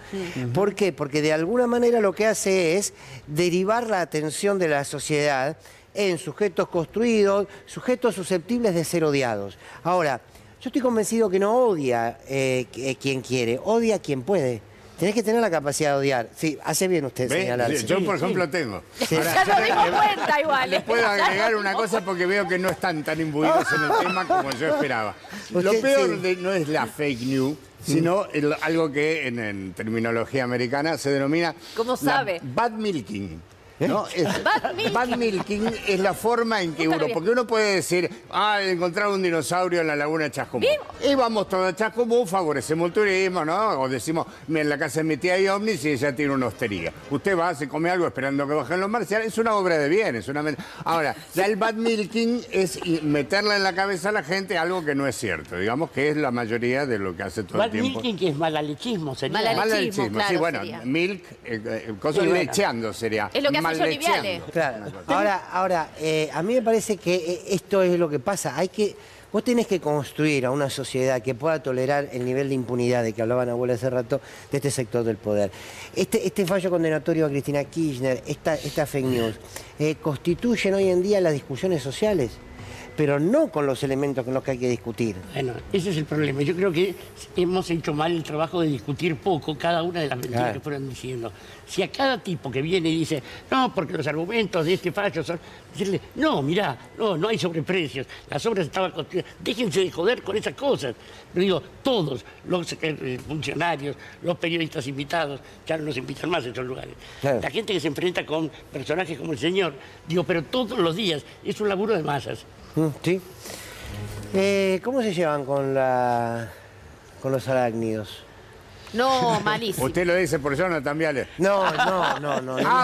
¿Por qué? Porque de alguna manera lo que hace es derivar la atención de la sociedad en sujetos construidos, sujetos susceptibles de ser odiados. Ahora, yo estoy convencido que no odia quien quiere, odia quien puede. Tenés que tener la capacidad de odiar. Sí, hace bien usted señalarse. Yo, por ejemplo, tengo. Sí. Ya nos dimos cuenta igual. Les puedo agregar una cosa porque veo que no están tan imbuidos en el tema como yo esperaba. Lo peor no es la fake news, sino algo que en terminología americana se denomina ¿Cómo sabe? Bad milking. ¿No? Bad milking es la forma en que uno... Porque uno puede decir, encontraron un dinosaurio en la laguna de Chascomús. Y vamos todos a Chascomús, favorecemos el turismo, ¿no? O decimos, en la casa de mi tía hay ovnis y ella tiene una hostería. Usted va, se come algo esperando que bajen los marcianos. Es una obra de bien, es una... Ahora, ya el bad milking es meterle en la cabeza a la gente algo que no es cierto. Digamos que es la mayoría de lo que hace todo el tiempo. Bad milking, que es malalechismo, sería. Malalechismo, claro, sí, bueno, sería. milk, cosas lecheando sería. Es lo que hace Johnny Viale. Claro. Ahora, a mí me parece que esto es lo que pasa. Vos tenés que construir a una sociedad que pueda tolerar el nivel de impunidad de que hablaban abuela hace rato de este sector del poder. Este fallo condenatorio a Cristina Kirchner, esta fake news, constituyen hoy en día las discusiones sociales, pero no con los elementos con los que hay que discutir. Bueno, ese es el problema. Yo creo que hemos hecho mal el trabajo de discutir poco cada una de las mentiras que fueron diciendo. Si a cada tipo que viene y dice, no, porque los argumentos de este fallo son... Decirle, no, mirá, no hay sobreprecios, las obras estaban construidas, déjense de joder con esas cosas. Pero digo, todos los funcionarios, los periodistas invitados, ya no nos invitan más a esos lugares. Claro. La gente que se enfrenta con personajes como el señor, digo, pero todos los días, es un laburo de masas. Sí. ¿Cómo se llevan con los arácnidos? No, malísimo. Usted lo dice por Jonathan Viale. No.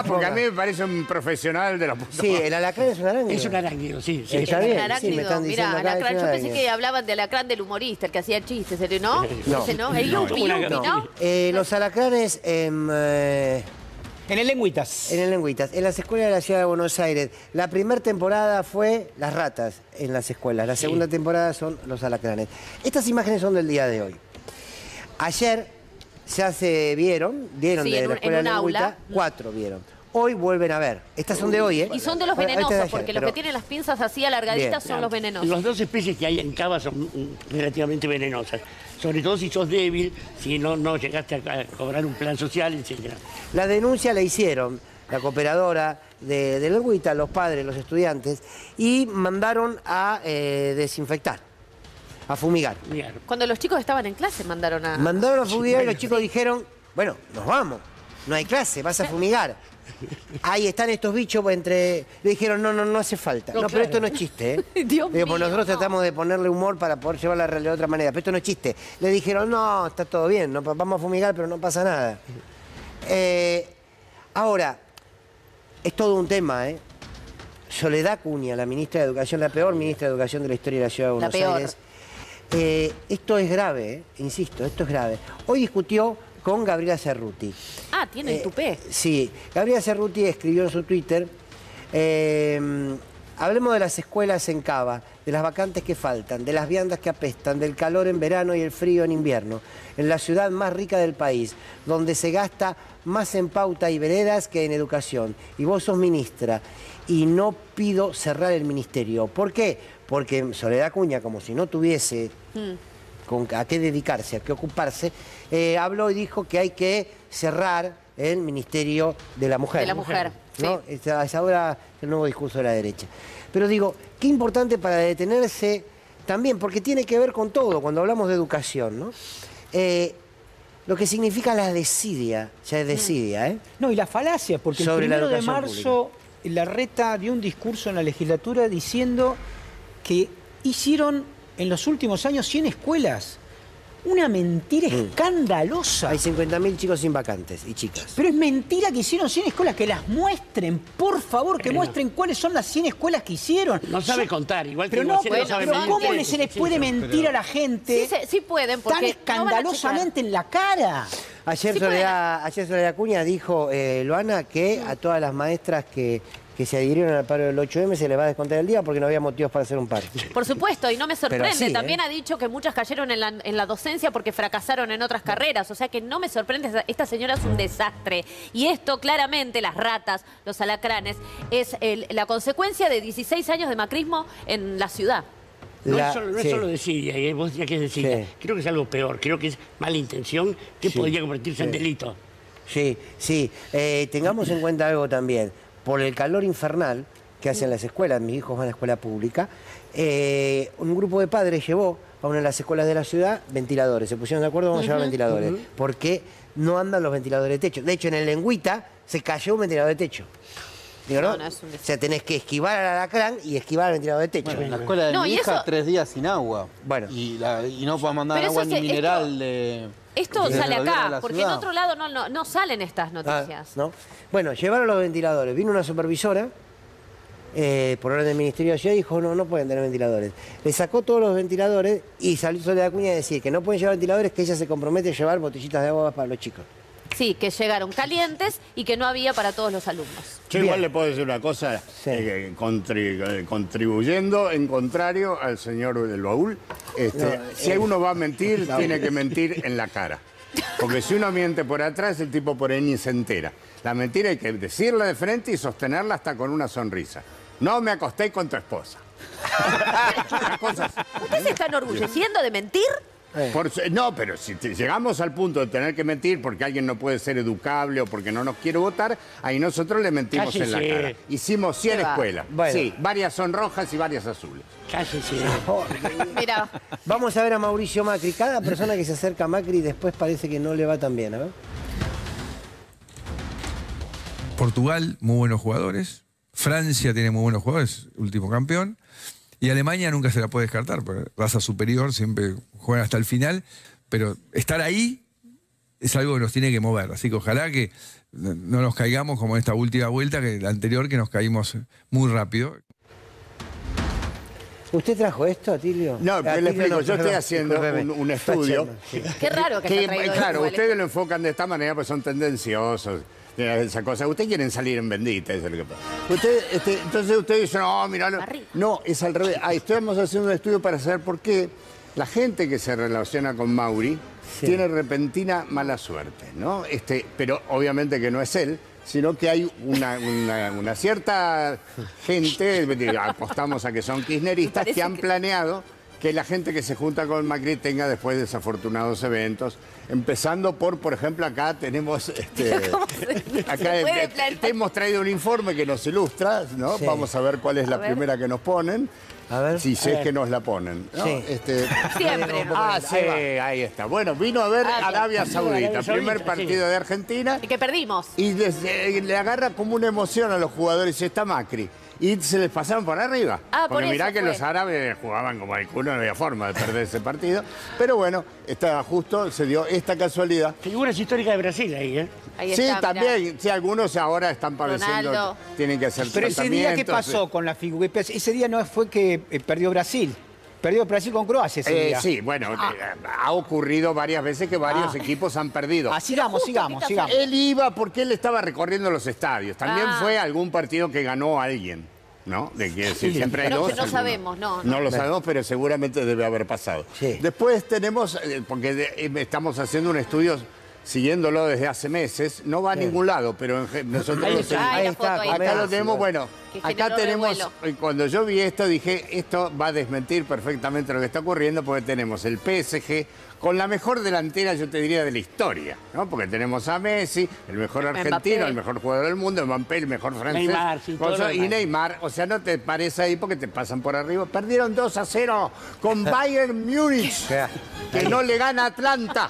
Porque a mí me parece un profesional de la puta. Sí, el alacrán es un arácnido. Es un arácnido, sí. Está bien, sí, me están diciendo mirá, acá, alacrán, yo pensé que hablaban de alacrán del humorista, el que hacía chistes, ¿no? Ese no, el Yupi, ¿no? Los alacranes... En el Lengüitas. En el Lengüitas, en las escuelas de la ciudad de Buenos Aires. La primera temporada fue las ratas en las escuelas. La segunda temporada son los alacranes. Estas imágenes son del día de hoy. Ayer ya se vieron de la escuela de Lengüitas, 4 vieron. Hoy vuelven a ver. Estas son de hoy, ¿eh? Y son de los venenosos, porque los que tienen las pinzas así alargaditas son los venenosos. Las 2 especies que hay en Cava son relativamente venenosas. Sobre todo si sos débil, si no llegaste a cobrar un plan social, etc. La denuncia la hicieron la cooperadora de Lengüitas, los padres, los estudiantes, y mandaron a desinfectar, a fumigar. Cuando los chicos estaban en clase mandaron a fumigar y los chicos dijeron, bueno, nos vamos, no hay clase, vas a fumigar. Ahí están estos bichos le dijeron, no hace falta. No, pero esto no es chiste, ¿eh? Dios mío, porque nosotros tratamos de ponerle humor para poder llevar la realidad de otra manera, pero esto no es chiste. Le dijeron, no, está todo bien, vamos a fumigar, pero no pasa nada. Ahora, es todo un tema, ¿eh? Soledad Acuña, la ministra de Educación, la peor ministra de Educación de la historia de la ciudad de Buenos Aires. Esto es grave, insisto, esto es grave. Hoy discutió con Gabriela Cerruti. Tiene el tupé. Sí, Gabriela Cerruti escribió en su Twitter, hablemos de las escuelas en Cava, de las vacantes que faltan, de las viandas que apestan, del calor en verano y el frío en invierno, en la ciudad más rica del país, donde se gasta más en pauta y veredas que en educación. Y vos sos ministra, y no pido cerrar el ministerio. ¿Por qué? Porque Soledad Acuña, como si no tuviese a qué dedicarse, a qué ocuparse, habló y dijo que hay que cerrar el Ministerio de la Mujer. De la Mujer, ¿no? sí. Es ahora el nuevo discurso de la derecha. Pero digo, qué importante para detenerse también, porque tiene que ver con todo, cuando hablamos de educación, ¿no? Lo que significa la desidia, ya es desidia, ¿eh? No, y la falacia, porque sobre el 1 de marzo Larreta dio un discurso en la legislatura diciendo que hicieron en los últimos años 100 escuelas. Una mentira escandalosa. Hay 50.000 chicos sin vacantes y chicas. Pero es mentira que hicieron 100 escuelas, que las muestren, por favor, que muestren cuáles son las 100 escuelas que hicieron. No sabe contar, igual que pero no, pero ¿cómo se les puede mentir a la gente sí pueden, porque tan escandalosamente en la cara? Ayer Soledad Acuña dijo, Luana, que a todas las maestras que se adhirieron al paro del 8M se les va a descontar el día porque no había motivos para hacer un paro. Por supuesto, y no me sorprende. Sí, También ha dicho que muchas cayeron en la docencia porque fracasaron en otras carreras. O sea que no me sorprende. Esta señora es un desastre. Y esto, claramente, las ratas, los alacranes, es la consecuencia de 16 años de macrismo en la ciudad. No es solo desidia, vos decías que es desidia. Sí. Creo que es algo peor, creo que es mala intención que podría convertirse en delito. Sí. Tengamos en cuenta algo también. Por el calor infernal que hacen las escuelas, mis hijos van a escuela pública, un grupo de padres llevó a una de las escuelas de la ciudad ventiladores. Se pusieron de acuerdo, vamos a llevar ventiladores. Porque no andan los ventiladores de techo. De hecho, en el Lengüita se cayó un ventilador de techo. Digo, ¿no? O sea, tenés que esquivar al alacrán y esquivar al ventilador de techo. Bueno, en la escuela de mi hija, 3 días sin agua. Bueno. Y no puedo mandar agua ni mineral de... Esto sale acá, porque en otro lado no salen estas noticias. ¿No? Bueno, llevaron los ventiladores. Vino una supervisora, por orden del Ministerio de Ciudad, y dijo, no pueden tener ventiladores. Le sacó todos los ventiladores y salió Soledad Acuña a decir que no pueden llevar ventiladores, que ella se compromete a llevar botellitas de agua para los chicos. Sí, que llegaron calientes y que no había para todos los alumnos. Yo igual le puedo decir una cosa, contribuyendo en contrario al señor del baúl. Si uno va a mentir, tiene que mentir en la cara. Porque si uno miente por atrás, el tipo por ahí ni se entera. La mentira hay que decirla de frente y sostenerla hasta con una sonrisa. No me acosté con tu esposa. ¿Ustedes se están enorgulleciendo de mentir? No, pero si llegamos al punto de tener que mentir porque alguien no puede ser educable o porque no nos quiere votar, ahí nosotros le mentimos en la cara. Hicimos 100 escuelas. Bueno. Sí, varias son rojas y varias azules. Cállese. Mira. Vamos a ver a Mauricio Macri. Cada persona que se acerca a Macri después parece que no le va tan bien. A ver. Portugal, muy buenos jugadores. Francia tiene muy buenos jugadores, último campeón. Y Alemania nunca se la puede descartar, porque raza superior, siempre juegan hasta el final, pero estar ahí es algo que nos tiene que mover. Así que ojalá que no nos caigamos como en esta última vuelta, que la anterior, que nos caímos muy rápido. ¿Usted trajo esto, Atilio? No, pero le explico, yo estoy haciendo un estudio. Qué raro que se traído. Claro, ustedes lo enfocan de esta manera, pues son tendenciosos. Esa cosa. Ustedes quieren salir en bendita, eso es lo que pasa. Entonces ustedes dicen, no, miralo. No, es al revés. Estamos haciendo un estudio para saber por qué la gente que se relaciona con Mauri tiene repentina mala suerte, ¿no? Pero obviamente que no es él, sino que hay una cierta gente, apostamos a que son kirchneristas, que han planeado que la gente que se junta con Macri tenga después desafortunados eventos, empezando por ejemplo, acá tenemos hemos traído un informe que nos ilustra, ¿no? Vamos a ver cuál es la primera que nos ponen. A ver. Si es que nos la ponen, ¿no? Siempre. Sí, ahí está. Bueno, vino a ver Arabia Saudita, primer partido de Argentina. Y que perdimos. Y le agarra como una emoción a los jugadores, está Macri. Y se les pasaron por arriba. Porque mirá que los árabes jugaban como el culo, no había forma de perder ese partido. Pero bueno, justo se dio esta casualidad. Figuras históricas de Brasil ahí, ¿eh? Ahí sí, está, también. Mirá. Sí, algunos ahora están padeciendo, Ronaldo. Tienen que hacer Pero ese día, ¿qué pasó con la figura? Ese día no fue que perdió Brasil. Perdió Brasil con Croacia ese día. Sí, bueno, ha ocurrido varias veces que varios equipos han perdido. Sigamos. Él iba porque él estaba recorriendo los estadios. También fue algún partido que ganó alguien, ¿no? Siempre hay dos. No sabemos, No lo sabemos, pero seguramente debe haber pasado. Sí. Después tenemos, porque estamos haciendo un estudio siguiéndolo desde hace meses, no va a ningún lado, pero nosotros acá lo tenemos, bueno, acá tenemos, cuando yo vi esto dije, esto va a desmentir perfectamente lo que está ocurriendo, porque tenemos el PSG con la mejor delantera, yo te diría, de la historia, ¿no? Porque tenemos a Messi, el mejor argentino, el mejor jugador del mundo, Mbappé, el mejor francés, Neymar, y Neymar, o sea, no te parece ahí porque te pasan por arriba. Perdieron 2-0 con Bayern Múnich. que no le gana Atlanta.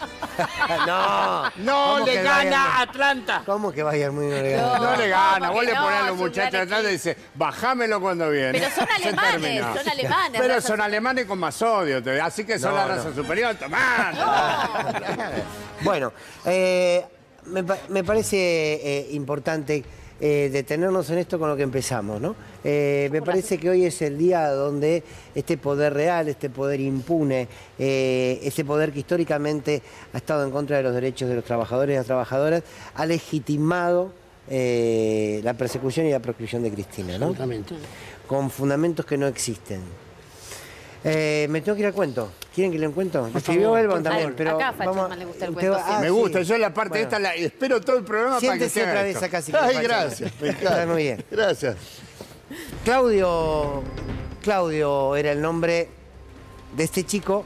No le gana Atlanta. ¿Cómo que Bayern Múnich no le gana? No le gana. Vos le ponés a los muchachos de Atlanta y dices, bajámelo cuando viene. Pero son alemanes, son alemanes. Pero son alemanes con más odio, así que son la raza superior. Tomá. Bueno, me parece importante detenernos en esto con lo que empezamos, ¿no? Me parece que hoy es el día donde este poder real, este poder impune, este poder que históricamente ha estado en contra de los derechos de los trabajadores y las trabajadoras, ha legitimado la persecución y la proscripción de Cristina, ¿no? Con fundamentos que no existen. Me tengo que ir al cuento. ¿Quieren que le cuento? Lo escribió Elban también, pero acá a Fachman le gusta el cuento. Me gusta, yo la parte esta la espero todo el programa para que sea otra vez acá. Ay, gracias. Está muy bien. Gracias. Claudio era el nombre de este chico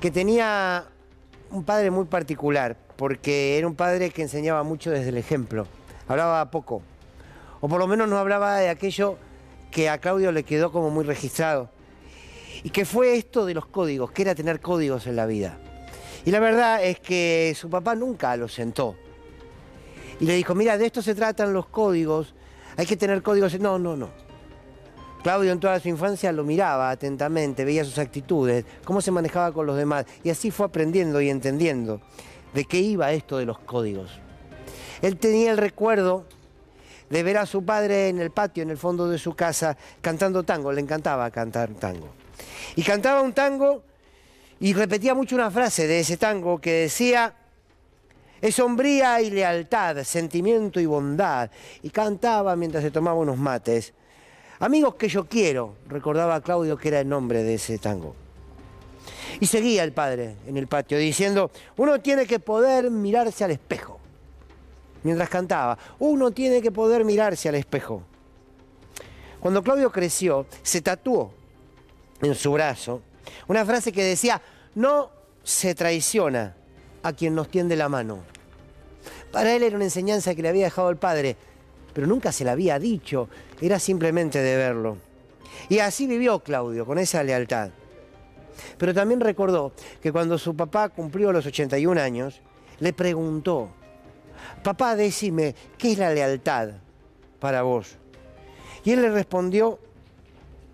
que tenía un padre muy particular, porque era un padre que enseñaba mucho desde el ejemplo. Hablaba poco, o por lo menos no hablaba de aquello que a Claudio le quedó como muy registrado. Y que fue esto de los códigos, que era tener códigos en la vida. Y la verdad es que su papá nunca lo sentó. Y le dijo, mira, de esto se tratan los códigos, hay que tener códigos. No. Claudio en toda su infancia lo miraba atentamente, veía sus actitudes, cómo se manejaba con los demás. Y así fue aprendiendo y entendiendo de qué iba esto de los códigos. Él tenía el recuerdo de ver a su padre en el patio, en el fondo de su casa, cantando tango. Le encantaba cantar tango. Y cantaba un tango y repetía mucho una frase de ese tango que decía: es hombría y lealtad, sentimiento y bondad. Y cantaba mientras se tomaba unos mates. Amigos que yo quiero, recordaba Claudio que era el nombre de ese tango. Y seguía el padre en el patio diciendo: uno tiene que poder mirarse al espejo. Mientras cantaba, uno tiene que poder mirarse al espejo. Cuando Claudio creció, se tatuó en su brazo una frase que decía: no se traiciona a quien nos tiende la mano. Para él era una enseñanza que le había dejado el padre, pero nunca se la había dicho, era simplemente de verlo. Y así vivió Claudio, con esa lealtad. Pero también recordó que cuando su papá cumplió los 81 años, le preguntó: papá, decime, ¿qué es la lealtad para vos? Y él le respondió,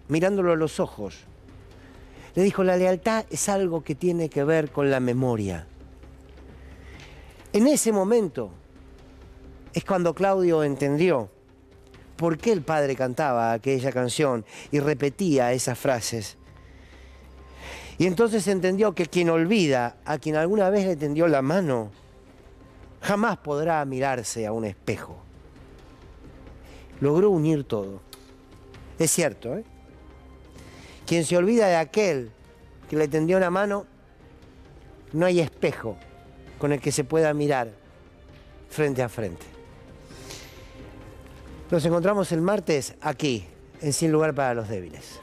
mirándolo a los ojos, le dijo: la lealtad es algo que tiene que ver con la memoria. En ese momento es cuando Claudio entendió por qué el padre cantaba aquella canción y repetía esas frases. Y entonces entendió que quien olvida a quien alguna vez le tendió la mano, jamás podrá mirarse a un espejo. Logró unir todo. Es cierto, ¿eh? Quien se olvida de aquel que le tendió la mano, no hay espejo con el que se pueda mirar frente a frente. Nos encontramos el martes aquí, en Sin Lugar para los Débiles.